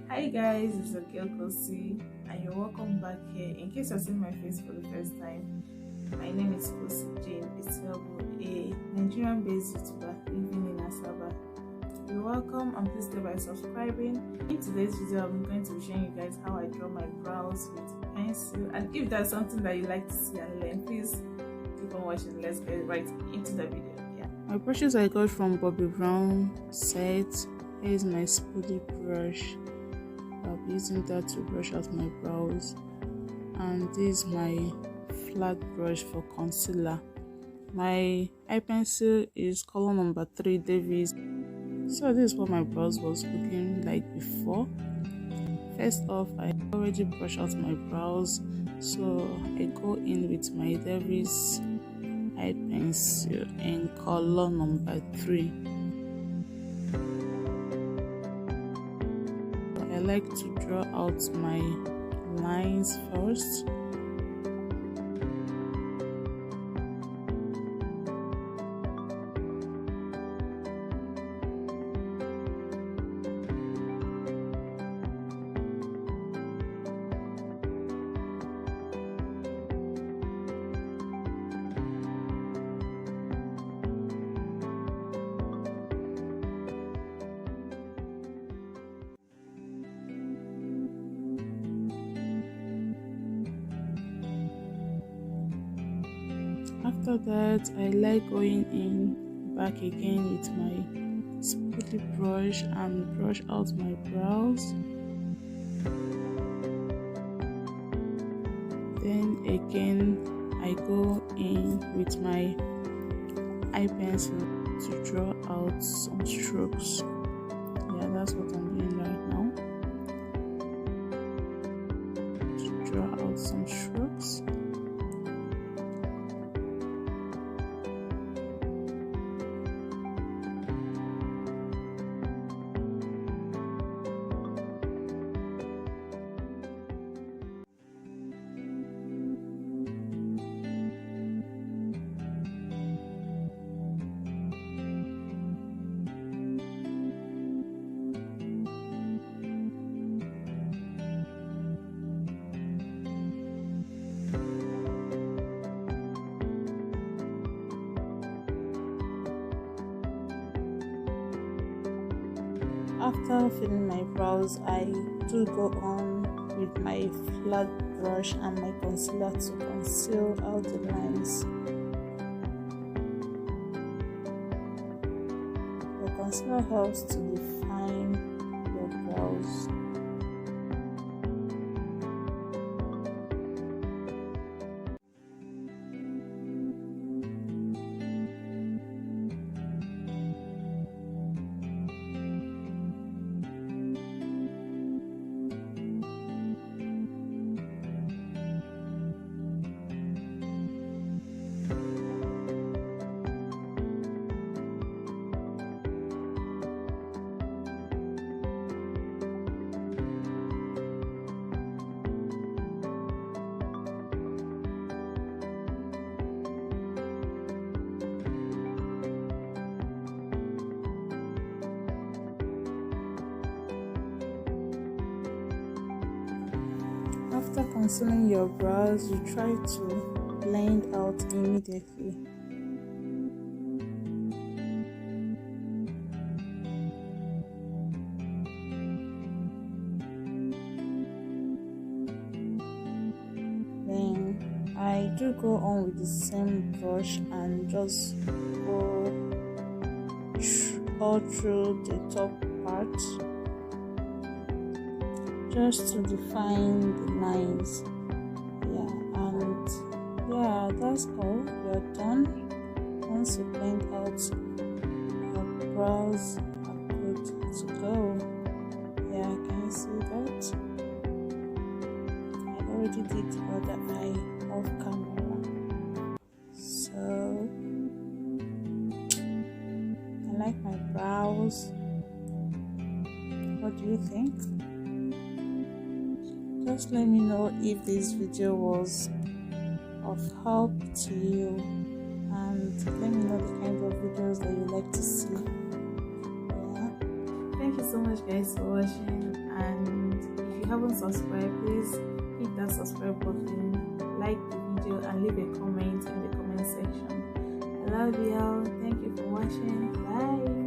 Hi guys, it's Kosi and you're welcome back here. In case you're seeing my face for the first time, my name is Kosi Jane Isabel, a Nigerian-based YouTuber living in Asaba. You're welcome and please start by subscribing. In today's video, I'm going to be showing you guys how I draw my brows with pencil, and if that's something that you like to see and learn, please keep on watching. Let's get right into the video. My brushes I got from Bobbi Brown set. Here is my spoolie brush. I'll be using that to brush out my brows, and this is my flat brush for concealer. My eye pencil is color number 3 Davies. So this is what my brows was looking like before. First off, I already brushed out my brows, so I go in with my Davies eye pencil in color number 3. I like to draw out my lines first. After that, I like going in back again with my spoolie brush and brush out my brows. Then again, I go in with my eye pencil to draw out some strokes. Yeah, that's what I'm doing right now. To draw out some strokes. After filling my brows, I do go on with my flat brush and my concealer to conceal out the lines. The concealer helps to define your brows. After concealing your brows, you try to blend out immediately. Then I do go on with the same brush and just go all through the top part, just to define the lines. Yeah, that's all. You're done. Once you blend out, your brows are good to go. Yeah, can you see that? I already did the other eye off camera. So I like my brows. What do you think? Just let me know if this video was of help to you, and let me know the kind of videos that you like to see. Yeah. Thank you so much guys for watching, and if you haven't subscribed, please hit that subscribe button, like the video and leave a comment in the comment section. I love you all. Thank you for watching. Bye.